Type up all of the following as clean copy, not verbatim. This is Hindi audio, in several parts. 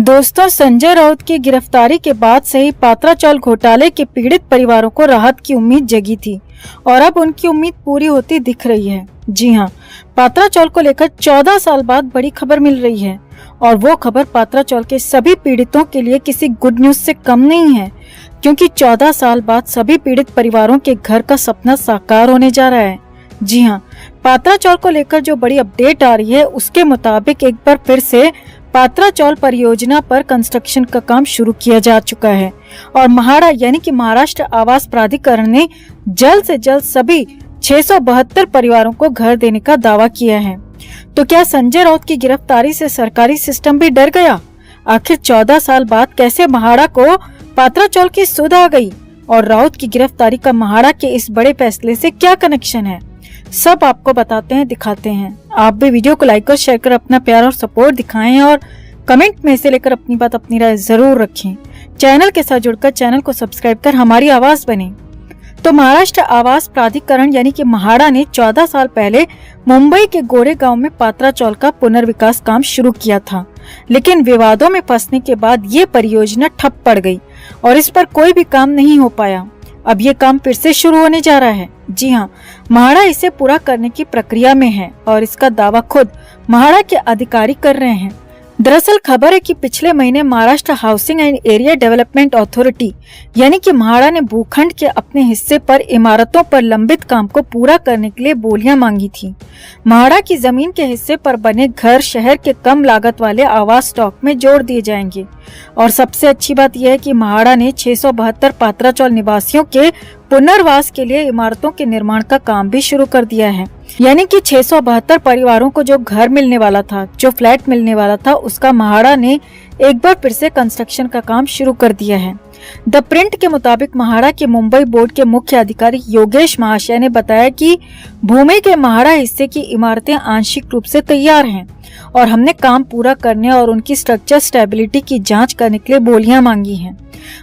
दोस्तों, संजय राउत की गिरफ्तारी के बाद से ही पात्राचौल घोटाले के पीड़ित परिवारों को राहत की उम्मीद जगी थी और अब उनकी उम्मीद पूरी होती दिख रही है। जी हां, पात्राचौल को लेकर 14 साल बाद बड़ी खबर मिल रही है और वो खबर पात्राचौल के सभी पीड़ितों के लिए किसी गुड न्यूज से कम नहीं है, क्योंकि 14 साल बाद सभी पीड़ित परिवारों के घर का सपना साकार होने जा रहा है। जी हां, पात्राचौल को लेकर जो बड़ी अपडेट आ रही है उसके मुताबिक एक बार फिर से पात्राचौल परियोजना पर कंस्ट्रक्शन का काम शुरू किया जा चुका है और महाड़ा यानी कि महाराष्ट्र आवास प्राधिकरण ने जल्द से जल्द सभी 672 परिवारों को घर देने का दावा किया है। तो क्या संजय राउत की गिरफ्तारी से सरकारी सिस्टम भी डर गया? आखिर 14 साल बाद कैसे महाड़ा को पात्राचौल की सुध आ गई और राउत की गिरफ्तारी का महाड़ा के इस बड़े फैसले से क्या कनेक्शन है, सब आपको बताते हैं, दिखाते हैं। आप भी वीडियो को लाइक और शेयर कर अपना प्यार और सपोर्ट दिखाएं और कमेंट में से लेकर अपनी बात अपनी राय जरूर रखें। चैनल के साथ जुड़कर चैनल को सब्सक्राइब कर हमारी आवाज बने। तो महाराष्ट्र आवास प्राधिकरण यानी कि महाड़ा ने 14 साल पहले मुंबई के गोरेगांव में पात्राचौल का पुनर्विकास काम शुरू किया था, लेकिन विवादों में फंसने के बाद ये परियोजना ठप पड़ गई और इस पर कोई भी काम नहीं हो पाया। अब ये काम फिर से शुरू होने जा रहा है। जी हाँ, महाड़ा इसे पूरा करने की प्रक्रिया में है और इसका दावा खुद महाड़ा के अधिकारी कर रहे हैं। दरअसल खबर है कि पिछले महीने Maharashtra housing and area development authority यानी कि महाड़ा ने भूखंड के अपने हिस्से पर इमारतों पर लंबित काम को पूरा करने के लिए बोलियां मांगी थी। महाड़ा की जमीन के हिस्से पर बने घर शहर के कम लागत वाले आवास स्टॉक में जोड़ दिए जाएंगे और सबसे अच्छी बात यह है कि महाड़ा ने 672 पात्राचौल निवासियों के पुनर्वास के लिए इमारतों के निर्माण का काम भी शुरू कर दिया है। यानी कि 672 परिवारों को जो घर मिलने वाला था, जो फ्लैट मिलने वाला था, उसका महाड़ा ने एक बार फिर से कंस्ट्रक्शन का काम शुरू कर दिया है। द प्रिंट के मुताबिक महाड़ा के मुंबई बोर्ड के मुख्य अधिकारी योगेश महाशय ने बताया कि भूमि के महाड़ा हिस्से की इमारतें आंशिक रूप से तैयार हैं और हमने काम पूरा करने और उनकी स्ट्रक्चर स्टेबिलिटी की जांच करने के लिए बोलियां मांगी हैं।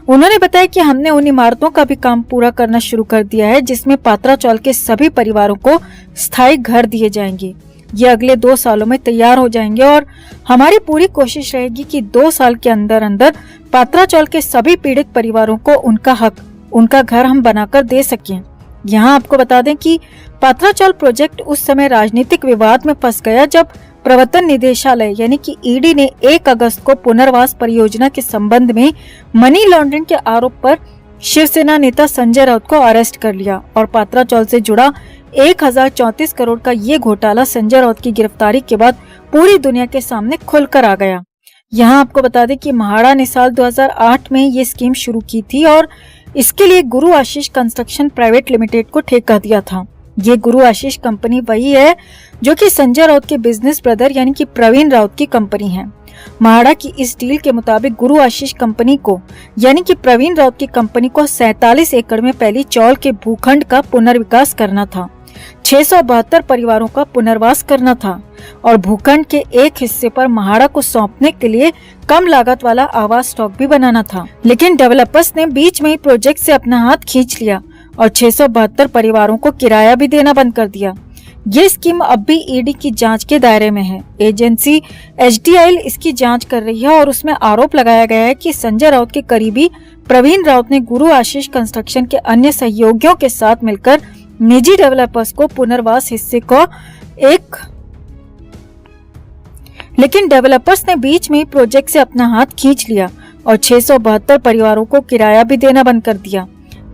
उन्होंने बताया कि हमने उन इमारतों का भी काम पूरा करना शुरू कर दिया है जिसमें पात्राचौल के सभी परिवारों को स्थायी घर दिए जाएंगे। ये अगले 2 सालों में तैयार हो जाएंगे और हमारी पूरी कोशिश रहेगी कि 2 साल के अंदर अंदर पात्राचौल के सभी पीड़ित परिवारों को उनका हक, उनका घर हम बनाकर दे सकें। यहाँ आपको बता दें कि पात्राचौल प्रोजेक्ट उस समय राजनीतिक विवाद में फंस गया जब प्रवर्तन निदेशालय यानी कि ईडी ने 1 अगस्त को पुनर्वास परियोजना के संबंध में मनी लॉन्ड्रिंग के आरोप पर शिवसेना नेता संजय राउत को अरेस्ट कर लिया और पात्राचौल से जुड़ा 1034 करोड़ का ये घोटाला संजय राउत की गिरफ्तारी के बाद पूरी दुनिया के सामने खुलकर आ गया। यहाँ आपको बता दें कि महाड़ा ने साल 2008 में ये स्कीम शुरू की थी और इसके लिए गुरु आशीष कंस्ट्रक्शन प्राइवेट लिमिटेड को ठेका दिया था। ये गुरु आशीष कंपनी वही है जो कि संजय राउत के बिजनेस ब्रदर यानी कि प्रवीण राउत की कंपनी है। महाड़ा की इस डील के मुताबिक गुरु आशीष कंपनी को यानी कि प्रवीण राउत की कंपनी को 47 एकड़ में फैली चौल के भूखंड का पुनर्विकास करना था, 672 परिवारों का पुनर्वास करना था और भूखंड के एक हिस्से पर महाड़ा को सौंपने के लिए कम लागत वाला आवास स्टॉक भी बनाना था। लेकिन डेवलपर्स ने बीच में ही प्रोजेक्ट से अपना हाथ खींच लिया और 672 परिवारों को किराया भी देना बंद कर दिया। ये स्कीम अब भी ईडी की जांच के दायरे में है। एजेंसी HDIL इसकी जांच कर रही है और उसमें आरोप लगाया गया है कि संजय राउत के करीबी प्रवीण राउत ने गुरु आशीष कंस्ट्रक्शन के अन्य सहयोगियों के साथ मिलकर निजी डेवलपर्स को पुनर्वास हिस्से को लेकिन डेवलपर्स ने बीच में ही प्रोजेक्ट से अपना हाथ खींच लिया और 672 परिवारों को किराया भी देना बंद कर दिया।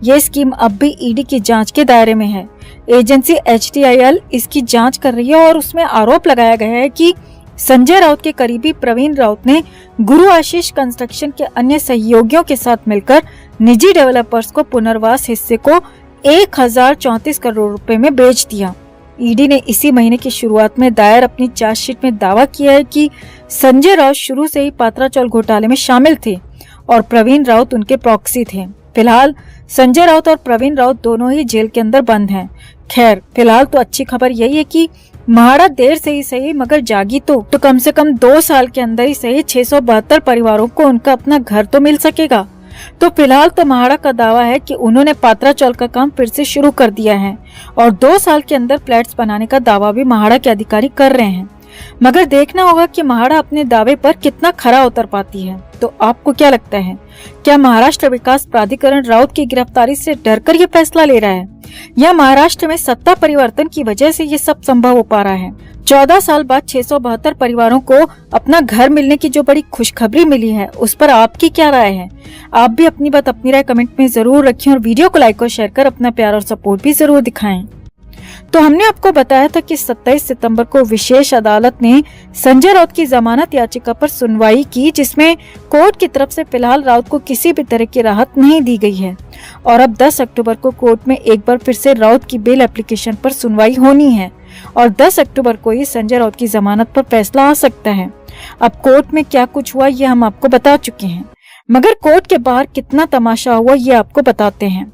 ये स्कीम अब भी ईडी की जांच के दायरे में है। एजेंसी HDIL इसकी जांच कर रही है और उसमें आरोप लगाया गया है कि संजय राउत के करीबी प्रवीण राउत ने गुरु आशीष कंस्ट्रक्शन के अन्य सहयोगियों के साथ मिलकर निजी डेवलपर्स को पुनर्वास हिस्से को 1034 करोड़ रुपए में बेच दिया। ईडी ने इसी महीने की शुरुआत में दायर अपनी चार्जशीट में दावा किया है कि संजय राउत शुरू से ही पात्राचौल घोटाले में शामिल थे और प्रवीण राउत उनके प्रॉक्सी थे। फिलहाल संजय राउत और प्रवीण राउत दोनों ही जेल के अंदर बंद हैं। खैर, फिलहाल तो अच्छी खबर यही है कि महाड़ा देर से ही सही मगर जागी तो कम से कम 2 साल के अंदर ही सही 672 परिवारों को उनका अपना घर तो मिल सकेगा। तो फिलहाल तो महाड़ा का दावा है कि उन्होंने पात्राचौल का काम फिर से शुरू कर दिया है और 2 साल के अंदर फ्लैट्स बनाने का दावा भी महाड़ा के अधिकारी कर रहे हैं। मगर देखना होगा कि म्हाडा अपने दावे पर कितना खरा उतर पाती है। तो आपको क्या लगता है, क्या महाराष्ट्र विकास प्राधिकरण राउत की गिरफ्तारी से डरकर ये फैसला ले रहा है, या महाराष्ट्र में सत्ता परिवर्तन की वजह से ये सब संभव हो पा रहा है? 14 साल बाद 672 परिवारों को अपना घर मिलने की जो बड़ी खुशखबरी मिली है, उस पर आपकी क्या राय है? आप भी अपनी बात, अपनी राय कमेंट में जरूर रखें और वीडियो को लाइक और शेयर कर अपना प्यार और सपोर्ट भी जरूर दिखाएं। तो हमने आपको बताया था कि 27 सितंबर को विशेष अदालत ने संजय राउत की जमानत याचिका पर सुनवाई की, जिसमें कोर्ट की तरफ से फिलहाल राउत को किसी भी तरह की राहत नहीं दी गई है और अब 10 अक्टूबर को कोर्ट में एक बार फिर से राउत की बेल एप्लीकेशन पर सुनवाई होनी है और 10 अक्टूबर को ही संजय राउत की जमानत पर फैसला आ सकता है। अब कोर्ट में क्या कुछ हुआ ये हम आपको बता चुके हैं, मगर कोर्ट के बाहर कितना तमाशा हुआ ये आपको बताते हैं।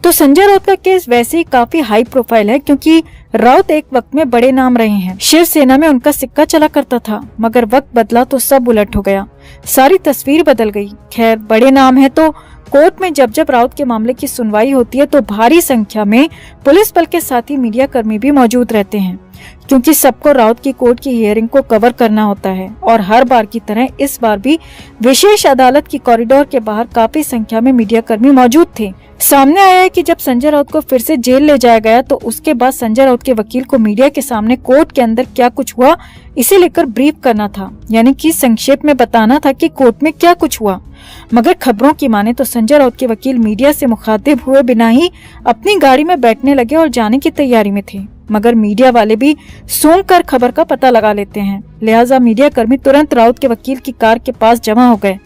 तो संजय राउत का केस वैसे ही काफी हाई प्रोफाइल है, क्योंकि राउत एक वक्त में बड़े नाम रहे हैं। शिवसेना में उनका सिक्का चला करता था, मगर वक्त बदला तो सब उलट हो गया, सारी तस्वीर बदल गई। खैर, बड़े नाम है तो कोर्ट में जब जब राउत के मामले की सुनवाई होती है तो भारी संख्या में पुलिस बल के साथ ही मीडिया कर्मी भी मौजूद रहते हैं, क्योंकि सबको राउत की कोर्ट की हियरिंग को कवर करना होता है। और हर बार की तरह इस बार भी विशेष अदालत की कॉरिडोर के बाहर काफी संख्या में मीडिया कर्मी मौजूद थे। सामने आया है कि जब संजय राउत को फिर से जेल ले जाया गया तो उसके बाद संजय राउत के वकील को मीडिया के सामने कोर्ट के अंदर क्या कुछ हुआ इसे लेकर ब्रीफ करना था, यानी कि संक्षेप में बताना था कि कोर्ट में क्या कुछ हुआ। मगर खबरों की माने तो संजय राउत के वकील मीडिया से मुखातिब हुए बिना ही अपनी गाड़ी में बैठने लगे और जाने की तैयारी में थे। मगर मीडिया वाले भी सूंघ कर खबर का पता लगा लेते हैं, लिहाजा मीडिया कर्मी तुरंत राउत के वकील की कार के पास जमा हो गए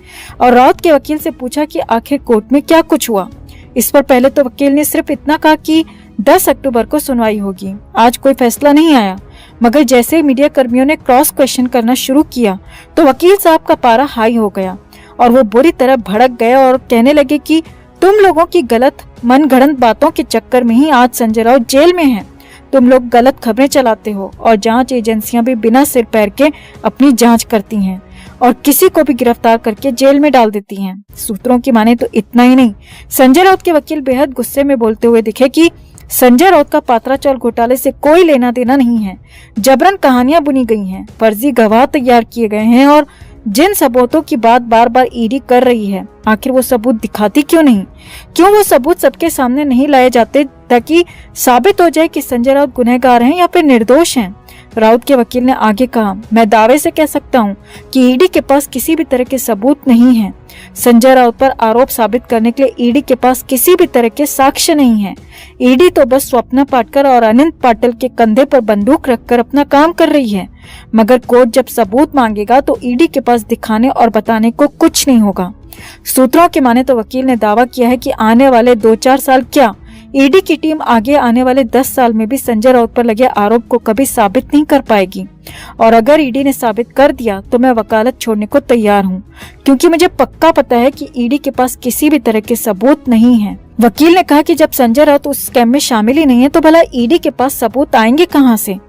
और राउत के वकील से पूछा कि आखिर कोर्ट में क्या कुछ हुआ। इस पर पहले तो वकील ने सिर्फ इतना कहा कि 10 अक्टूबर को सुनवाई होगी, आज कोई फैसला नहीं आया। मगर जैसे ही मीडिया कर्मियों ने क्रॉस क्वेश्चन करना शुरू किया तो वकील साहब का पारा हाई हो गया और वो बुरी तरह भड़क गए और कहने लगे कि तुम लोगों की गलत मनगढ़ंत बातों के चक्कर में ही आज संजय राउत जेल में हैं। तुम लोग गलत खबरें चलाते हो और जांच एजेंसियां भी बिना सिर पैर के अपनी जांच करती हैं और किसी को भी गिरफ्तार करके जेल में डाल देती हैं। सूत्रों की माने तो इतना ही नहीं, संजय राउत के वकील बेहद गुस्से में बोलते हुए दिखे कि संजय राउत का पात्रा चौल घोटाले से कोई लेना देना नहीं है, जबरन कहानियां बुनी गई हैं, फर्जी गवाह तैयार किए गए हैं और जिन सबूतों की बात बार बार ईडी कर रही है, आखिर वो सबूत दिखाती क्यों नहीं? क्यों वो सबूत सबके सामने नहीं लाए जाते ताकि साबित हो जाए कि संजय राउत गुनहगार हैं या फिर निर्दोष हैं? राउत के वकील ने आगे कहा, मैं दावे से कह सकता हूं कि ईडी के पास किसी भी तरह के सबूत नहीं है। संजय राउत पर आरोप साबित करने के लिए ईडी के पास किसी भी तरह के साक्ष्य नहीं है। ईडी तो बस स्वप्ना पाटकर और अनंत पाटिल के कंधे पर बंदूक रखकर अपना काम कर रही है, मगर कोर्ट जब सबूत मांगेगा तो ईडी के पास दिखाने और बताने को कुछ नहीं होगा। सूत्रों के माने तो वकील ने दावा किया है कि आने वाले 2-4 साल क्या, ईडी की टीम आगे आने वाले 10 साल में भी संजय राउत पर लगे आरोप को कभी साबित नहीं कर पाएगी और अगर ईडी ने साबित कर दिया तो मैं वकालत छोड़ने को तैयार हूं, क्योंकि मुझे पक्का पता है कि ईडी के पास किसी भी तरह के सबूत नहीं है। वकील ने कहा कि जब संजय राउत उस स्कैम में शामिल ही नहीं है तो भला ईडी के पास सबूत आएंगे कहां से?